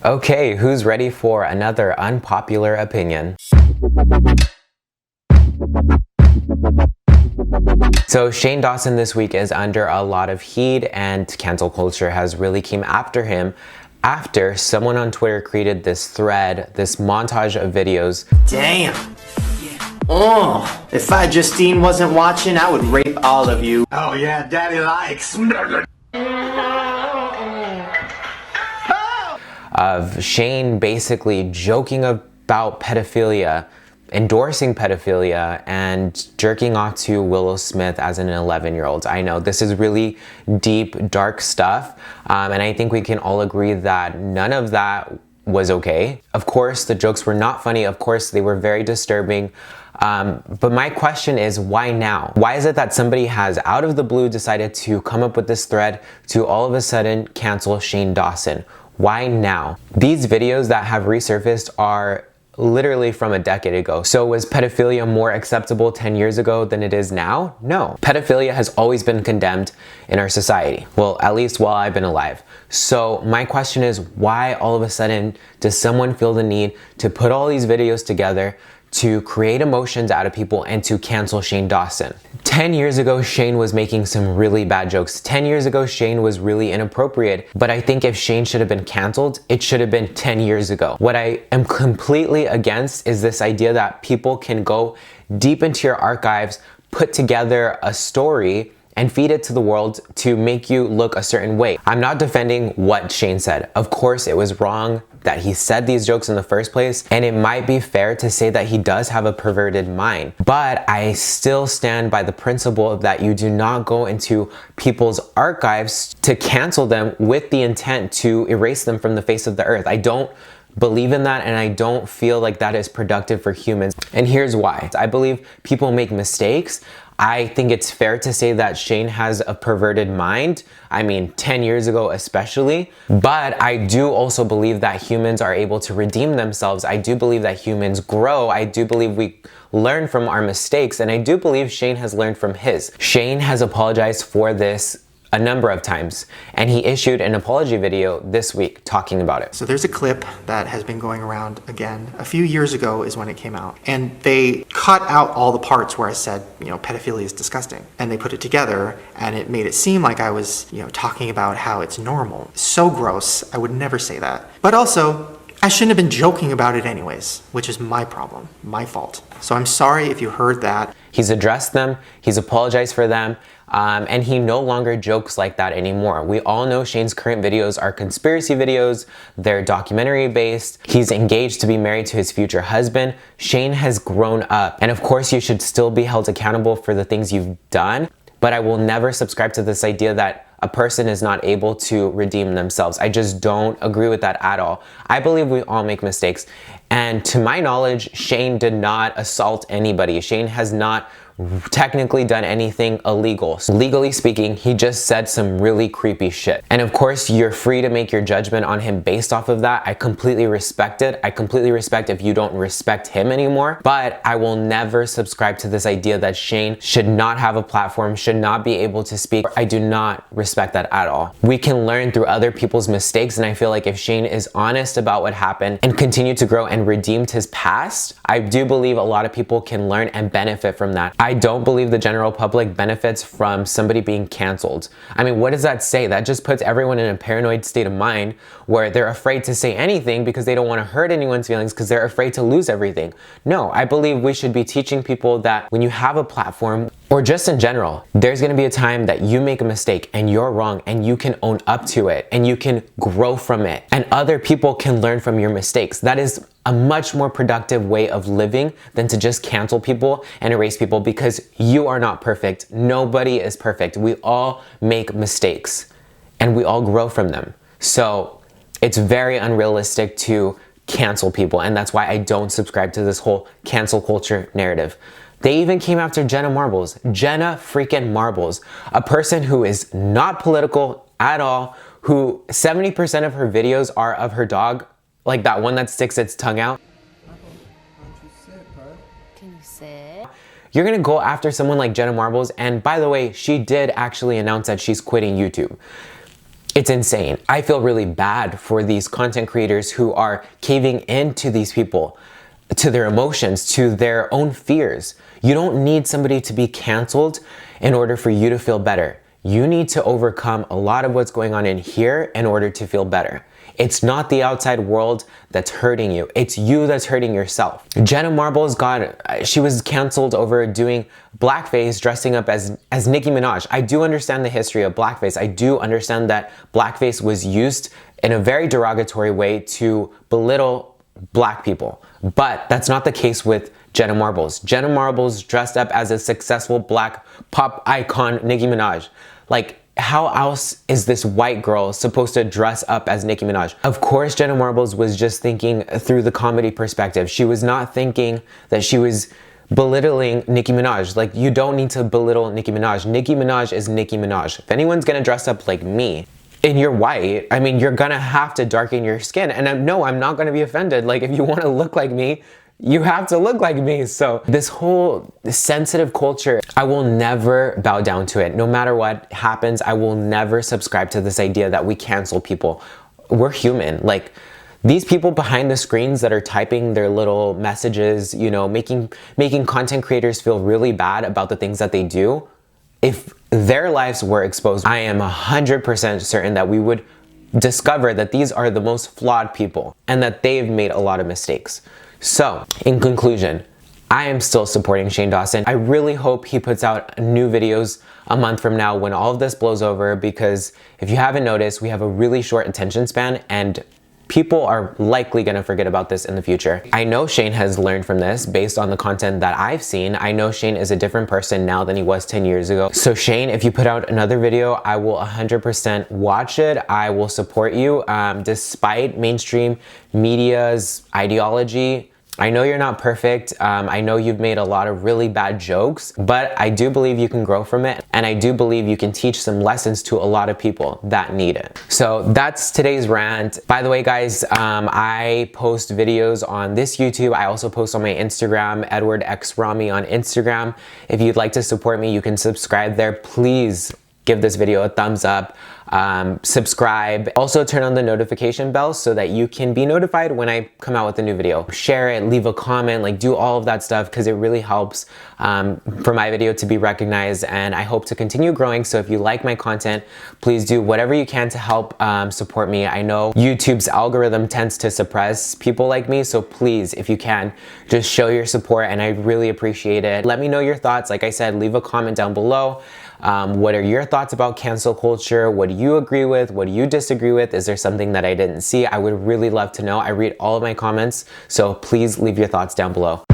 Okay, who's ready for another unpopular opinion? So Shane Dawson this week is under a lot of heat, and cancel culture has really came after him after someone on Twitter created this thread, this montage of videos. Damn. Oh, if Justine wasn't watching, I would rape all of you. Oh yeah, daddy likes. Of Shane basically joking about pedophilia, endorsing pedophilia, and jerking off to Willow Smith as an 11-year-old. I know this is really deep, dark stuff, and I think we can all agree that none of that was okay. Of course, the jokes were not funny. Of course, they were very disturbing. But my question is, why now? Why is it that somebody has, out of the blue, decided to come up with this thread to all of a sudden cancel Shane Dawson? Why now? These videos that have resurfaced are literally from a decade ago. So was pedophilia more acceptable 10 years ago than it is now? No. Pedophilia has always been condemned in our society. Well, at least while I've been alive. So my question is, why all of a sudden does someone feel the need to put all these videos together to create emotions out of people and to cancel Shane Dawson? 10 years ago, Shane was making some really bad jokes. 10 years ago, Shane was really inappropriate. But I think if Shane should have been canceled, it should have been 10 years ago. What I am completely against is this idea that people can go deep into your archives, put together a story, and feed it to the world to make you look a certain way. I'm not defending what Shane said. Of course, it was wrong that he said these jokes in the first place, and it might be fair to say that he does have a perverted mind. But I still stand by the principle that you do not go into people's archives to cancel them with the intent to erase them from the face of the earth. I don't believe in that, and I don't feel like that is productive for humans. And here's why. I believe people make mistakes. I think it's fair to say that Shane has a perverted mind. I mean, 10 years ago especially. But I do also believe that humans are able to redeem themselves. I do believe that humans grow. I do believe we learn from our mistakes. And I do believe Shane has learned from his. Shane has apologized for this a number of times, and he issued an apology video this week talking about it. So there's a clip that has been going around again. A few years ago is when it came out, and they cut out all the parts where I said, pedophilia is disgusting, and they put it together, and it made it seem like I was, talking about how it's normal. So gross, I would never say that. But also, I shouldn't have been joking about it anyways, which is my problem, my fault. So I'm sorry if you heard that. He's addressed them, he's apologized for them, and he no longer jokes like that anymore. We all know Shane's current videos are conspiracy videos, they're documentary based, he's engaged to be married to his future husband. Shane has grown up, and of course you should still be held accountable for the things you've done, but I will never subscribe to this idea that a person is not able to redeem themselves. I just don't agree with that at all. I believe we all make mistakes. And to my knowledge, Shane did not assault anybody. Shane has not technically done anything illegal. So legally speaking, he just said some really creepy shit. And of course, you're free to make your judgment on him based off of that. I completely respect it. I completely respect if you don't respect him anymore, but I will never subscribe to this idea that Shane should not have a platform, should not be able to speak. I do not respect that at all. We can learn through other people's mistakes, and I feel like if Shane is honest about what happened and continue to grow and redeemed his past, I do believe a lot of people can learn and benefit from that. I don't believe the general public benefits from somebody being canceled. I mean, what does that say? That just puts everyone in a paranoid state of mind where they're afraid to say anything because they don't want to hurt anyone's feelings because they're afraid to lose everything. No, I believe we should be teaching people that when you have a platform, or just in general, there's gonna be a time that you make a mistake and you're wrong, and you can own up to it and you can grow from it, and other people can learn from your mistakes. That is a much more productive way of living than to just cancel people and erase people, because you are not perfect. Nobody is perfect. We all make mistakes and we all grow from them. So it's very unrealistic to cancel people, and that's why I don't subscribe to this whole cancel culture narrative. They even came after Jenna Marbles. Jenna freaking Marbles, a person who is not political at all, who 70% of her videos are of her dog, like that one that sticks its tongue out. Can you sit? You're gonna go after someone like Jenna Marbles, and by the way, she did actually announce that she's quitting YouTube. It's insane. I feel really bad for these content creators who are caving into these people, to their emotions, to their own fears. You don't need somebody to be canceled in order for you to feel better. You need to overcome a lot of what's going on in here in order to feel better. It's not the outside world that's hurting you. It's you that's hurting yourself. Jenna Marbles she was canceled over doing blackface, dressing up as Nicki Minaj. I do understand the history of blackface. I do understand that blackface was used in a very derogatory way to belittle black people. But that's not the case with Jenna Marbles. Jenna Marbles dressed up as a successful black pop icon, Nicki Minaj. Like, how else is this white girl supposed to dress up as Nicki Minaj? Of course, Jenna Marbles was just thinking through the comedy perspective. She was not thinking that she was belittling Nicki Minaj. Like, you don't need to belittle Nicki Minaj. Nicki Minaj is Nicki Minaj. If anyone's gonna dress up like me, and you're white, I mean, you're gonna have to darken your skin. And no, I'm not gonna be offended. Like, if you wanna look like me, you have to look like me. So this whole sensitive culture, I will never bow down to it. No matter what happens, I will never subscribe to this idea that we cancel people. We're human. Like, these people behind the screens that are typing their little messages, you know, making content creators feel really bad about the things that they do, if their lives were exposed, I am 100% certain that we would discover that these are the most flawed people and that they've made a lot of mistakes. So, in conclusion, I am still supporting Shane Dawson. I really hope he puts out new videos a month from now when all of this blows over, because if you haven't noticed, we have a really short attention span and people are likely gonna forget about this in the future. I know Shane has learned from this based on the content that I've seen. I know Shane is a different person now than he was 10 years ago. So Shane, if you put out another video, I will 100% watch it. I will support you despite mainstream media's ideology. I know you're not perfect. I know you've made a lot of really bad jokes, but I do believe you can grow from it. And I do believe you can teach some lessons to a lot of people that need it. So that's today's rant. By the way, guys, I post videos on this YouTube. I also post on my Instagram, Edward X Rami on Instagram. If you'd like to support me, you can subscribe there. Please give this video a thumbs up. Subscribe. Also turn on the notification bell so that you can be notified when I come out with a new video. Share it, leave a comment, like do all of that stuff because it really helps for my video to be recognized, and I hope to continue growing. So if you like my content, please do whatever you can to help support me. I know YouTube's algorithm tends to suppress people like me, so please, if you can, just show your support and I really appreciate it. Let me know your thoughts. Like I said, leave a comment down below. What are your thoughts about cancel culture? What do you agree with? What do you disagree with? Is there something that I didn't see? I would really love to know. I read all of my comments, so please leave your thoughts down below.